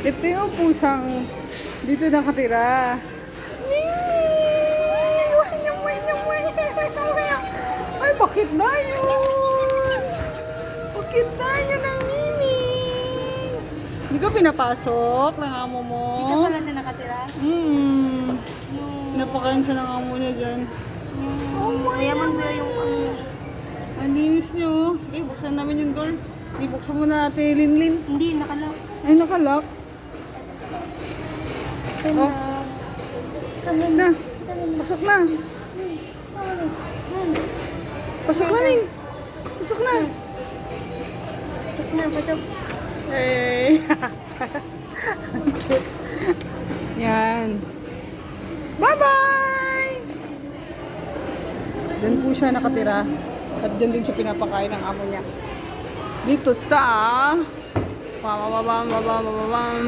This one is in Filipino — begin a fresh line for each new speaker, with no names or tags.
Ito yung pusang dito nakatira. Mimi! Ay, bakit na yun? Bakit na yun ang Mimi? Hindi ka pinapasok ng amo mo?
Dito pala siya nakatira.
Napakain siya ng amo niya dyan.
Mayaman mo yung ano.
Ang linis niyo. Sige, buksan namin yung door. Hindi, buksan mo na natin, Linlin.
Hindi, nakalak.
Ay, nakalock. Oh. Na. Pasok na. Pasok na, Ling. Pasok na.
Pasok.
Hey. Ang cute. Yan. Bye-bye! Doon po siya nakatira. At dyan din siya pinapakain ng amo niya. Dito sa... Pamamamamamamamam.